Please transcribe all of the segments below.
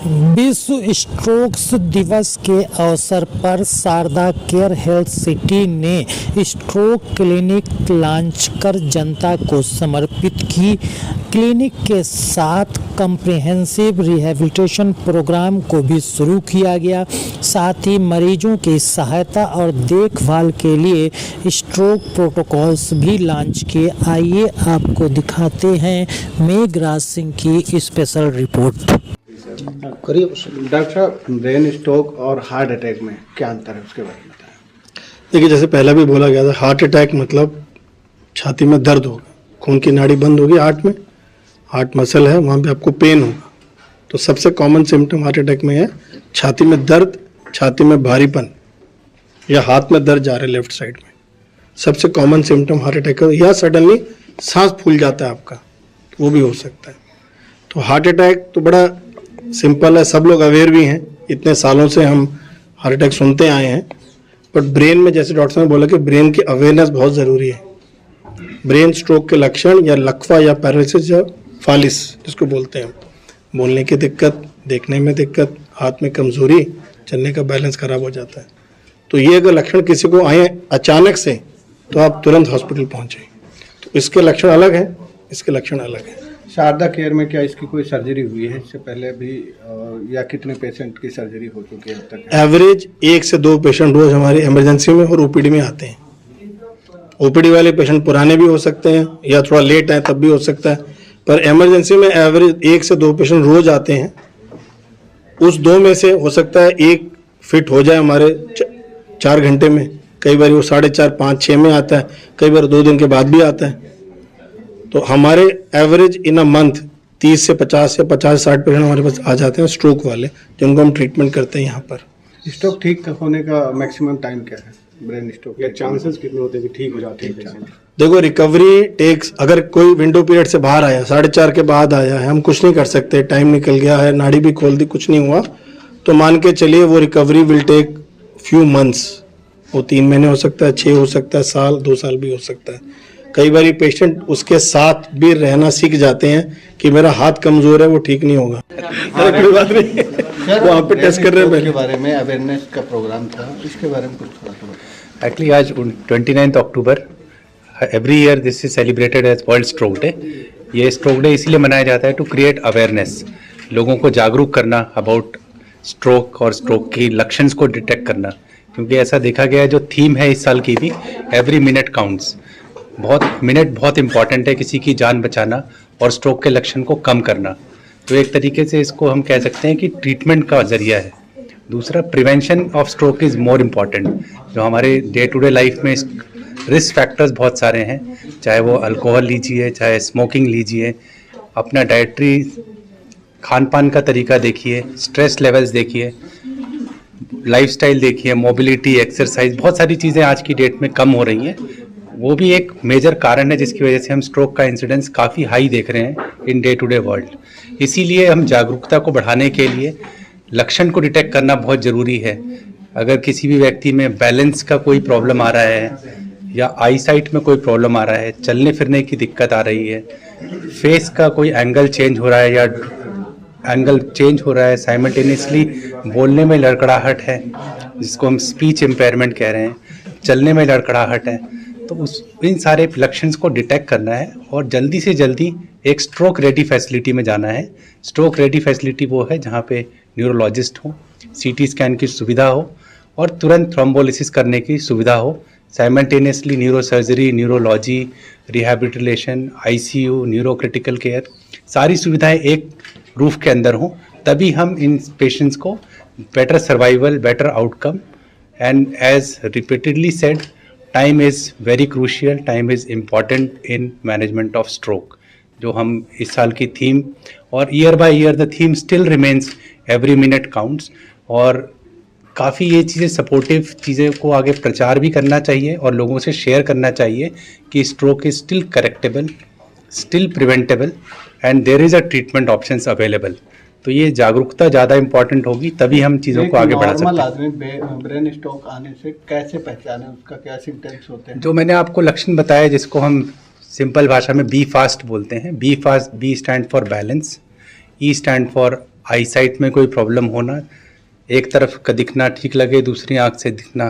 विश्व स्ट्रोक्स दिवस के अवसर पर शारदा केयर हेल्थ सिटी ने स्ट्रोक क्लिनिक लॉन्च कर जनता को समर्पित की। क्लिनिक के साथ कम्प्रिहेंसिव रिहैबिलिटेशन प्रोग्राम को भी शुरू किया गया। साथ ही मरीजों की सहायता और देखभाल के लिए स्ट्रोक प्रोटोकॉल्स भी लॉन्च किए। आइए आपको दिखाते हैं मेघराज सिंह की स्पेशल रिपोर्ट। डॉक्टर साहब, ब्रेन स्ट्रोक और हार्ट अटैक में क्या अंतर है, उसके बारे में बताएं। देखिए, जैसे पहले भी बोला गया था, हार्ट अटैक मतलब छाती में दर्द होगा, खून की नाड़ी बंद होगी हार्ट में, हार्ट मसल है वहाँ पे आपको पेन होगा। तो सबसे कॉमन सिम्टम हार्ट अटैक में है छाती में दर्द, छाती में भारीपन या हाथ में दर्द जा रहा है लेफ्ट साइड में, सबसे कॉमन सिम्टम हार्ट अटैक का। या सडनली सांस फूल जाता है आपका, वो भी हो सकता है। तो हार्ट अटैक तो बड़ा सिंपल है, सब लोग अवेयर भी हैं, इतने सालों से हम हार्ट अटैक सुनते आए हैं। बट ब्रेन में, जैसे डॉक्टर साहब ने बोला कि ब्रेन की अवेयरनेस बहुत ज़रूरी है। ब्रेन स्ट्रोक के लक्षण या लकवा या पैरालिसिस या फालिस जिसको बोलते हैं, बोलने की दिक्कत, देखने में दिक्कत, हाथ में कमजोरी, चलने का बैलेंस खराब हो जाता है। तो ये अगर लक्षण किसी को आए अचानक से तो आप तुरंत हॉस्पिटल पहुँचें। तो इसके लक्षण अलग हैं, इसके लक्षण अलग हैं। शारदा केयर में क्या इसकी कोई सर्जरी हुई है इससे पहले भी, या कितने पेशेंट की सर्जरी हो चुकी है अब तक? एवरेज 1 से 2 पेशेंट रोज हमारी इमरजेंसी में और ओपीडी में आते हैं। ओपीडी वाले पेशेंट पुराने भी हो सकते हैं या थोड़ा लेट आए तब भी हो सकता है, पर इमरजेंसी में एवरेज 1 से 2 पेशेंट रोज आते हैं। उस 2 में से हो सकता है एक फिट हो जाए हमारे 4 घंटे में, कई बार वो 4.5, 5, 6 में आता है, कई बार 2 दिन के बाद भी आता है। तो हमारे एवरेज इन अ मंथ 30 से 50 या 50-60 पेशेंट हमारे पास आ जाते हैं स्ट्रोक वाले, जिनको हम ट्रीटमेंट करते हैं यहाँ पर। स्ट्रोक ठीक होने का मैक्सिमम टाइम क्या है, ब्रेन स्ट्रोक या चांसेस कितने होते हैं कि ठीक हो जाते हैं? देखो, रिकवरी टेक्स, अगर कोई विंडो पीरियड से बाहर आया, 4:30 के बाद आया है, हम कुछ नहीं कर सकते, टाइम निकल गया है, नाड़ी भी खोल दी, कुछ नहीं हुआ, तो मान के चलिए वो recovery will take few months. वो 3 महीने हो सकता है, 6 हो सकता है, साल, 2 साल भी हो सकता है। कई बार पेशेंट उसके साथ भी रहना सीख जाते हैं कि मेरा हाथ कमजोर है, वो ठीक नहीं होगा। कोई बात नहीं, वहाँ पे टेस्ट कर रहे हैं। के बारे में अवेयरनेस का प्रोग्राम था, इसके बारे में कुछ थोड़ा सा बताएं। एक्चुअली आज 29 October every year this is celebrated as world stroke day. ये स्ट्रोक डे इसलिए मनाया जाता है टू क्रिएट अवेयरनेस, लोगों को जागरूक करना अबाउट स्ट्रोक और स्ट्रोक की लक्षणों को डिटेक्ट करना। क्योंकि ऐसा देखा गया है, जो थीम है इस साल की भी, एवरी मिनट काउंट्स, मिनट बहुत इंपॉर्टेंट है किसी की जान बचाना और स्ट्रोक के लक्षण को कम करना। तो एक तरीके से इसको हम कह सकते हैं कि ट्रीटमेंट का जरिया है। दूसरा, prevention of stroke is more important. जो हमारे डे टू डे लाइफ में रिस्क फैक्टर्स बहुत सारे हैं, चाहे वो अल्कोहल लीजिए, चाहे स्मोकिंग लीजिए, अपना डाइटरी खान पान का तरीका देखिए, स्ट्रेस लेवल्स देखिए, लाइफस्टाइल देखिए, मोबिलिटी, एक्सरसाइज, बहुत सारी चीज़ें आज की डेट में कम हो रही हैं। वो भी एक मेजर कारण है जिसकी वजह से हम स्ट्रोक का इंसिडेंस काफ़ी हाई देख रहे हैं in day to day world. इसीलिए हम जागरूकता को बढ़ाने के लिए लक्षण को डिटेक्ट करना बहुत ज़रूरी है। अगर किसी भी व्यक्ति में बैलेंस का कोई प्रॉब्लम आ रहा है या आई साइट में कोई प्रॉब्लम आ रहा है, चलने फिरने की दिक्कत आ रही है, फेस का कोई एंगल चेंज हो रहा है या एंगल चेंज हो रहा है, साइमल्टेनियसली बोलने में लड़खड़ाहट है जिसको हम स्पीच इम्पेयरमेंट कह रहे हैं, चलने में लड़खड़ाहट है, तो इन सारे लक्षणों को डिटेक्ट करना है और जल्दी से जल्दी एक स्ट्रोक रेडी फैसिलिटी में जाना है। स्ट्रोक रेडी फैसिलिटी वो है जहाँ पे न्यूरोलॉजिस्ट हो, सीटी स्कैन की सुविधा हो और तुरंत थ्रोम्बोलिसिस करने की सुविधा हो। Simultaneously neuro surgery, neurology, rehabilitation, ICU, neuro critical care, सारी सुविधाएं एक रूफ के अंदर हों, तभी हम इन पेशेंट्स को better survival, better outcome, and as repeatedly said, time is very crucial, time is important in management of stroke, जो हम इस साल की थीम, और year by year the theme still remains every minute counts. और काफ़ी ये चीज़ें सपोर्टिव चीज़ें को आगे प्रचार भी करना चाहिए और लोगों से शेयर करना चाहिए कि stroke is still correctable, still preventable and there is a treatment options available. तो ये जागरूकता ज़्यादा इंपॉर्टेंट होगी, तभी हम चीज़ों को आगे बढ़ा सकते हैं। आदमी ब्रेन स्ट्रोक आने से कैसे पहचाने, उसका क्या सिम्टम्स होते हैं? जो मैंने आपको लक्षण बताया, जिसको हम सिंपल भाषा में बी फास्ट बोलते हैं। B fast, B stand for balance, E stand for eyesight में कोई प्रॉब्लम होना, एक तरफ का दिखना ठीक लगे, दूसरी आंख से दिखना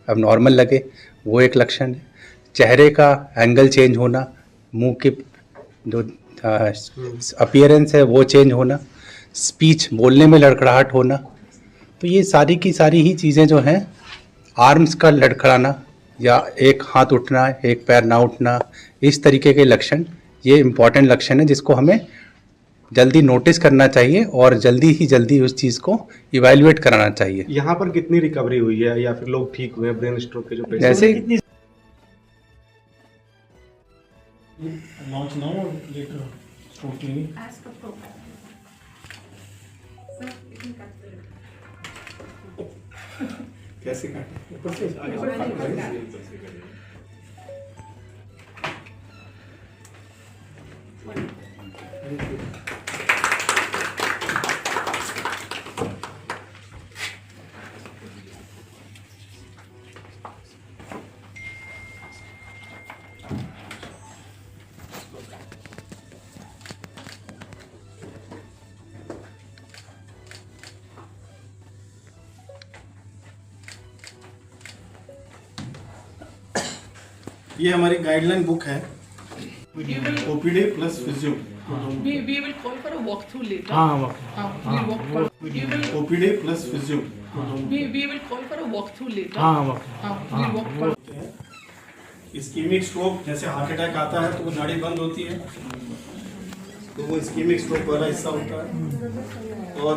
अब नॉर्मल लगे, वो एक लक्षण है। चेहरे का एंगल चेंज होना, मुंह के जो अपीयरेंस है वो चेंज होना, स्पीच बोलने में लड़खड़ाहट होना, तो ये सारी की सारी ही चीज़ें जो हैं, आर्म्स का लड़खड़ाना या एक हाथ उठना, एक पैर ना उठना, इस तरीके के लक्षण, ये इम्पॉर्टेंट लक्षण है जिसको हमें जल्दी नोटिस करना चाहिए और जल्दी उस चीज़ को इवैल्यूएट कराना चाहिए। यहाँ पर कितनी रिकवरी हुई है या फिर लोग ठीक हुए हैं ब्रेन स्ट्रोक के जो पेशेंट? जैसे launch now or later? Stroke clinic. As per profile. Sir, you can cut the report. कैसे काटे? ऊपर से आगे। ये हमारी गाइडलाइन बुक है, OPD plus physio. We will call for a walkthrough later. हाँ We'll walk for. We will. OPD plus physio. We will call for a walkthrough later. हाँ We'll walk for. Ischaemic stroke जैसे heart attack आता है तो वो नाड़ी बंद होती है, तो वो इस्कीमिक स्ट्रोक वाला हिस्सा होता है। और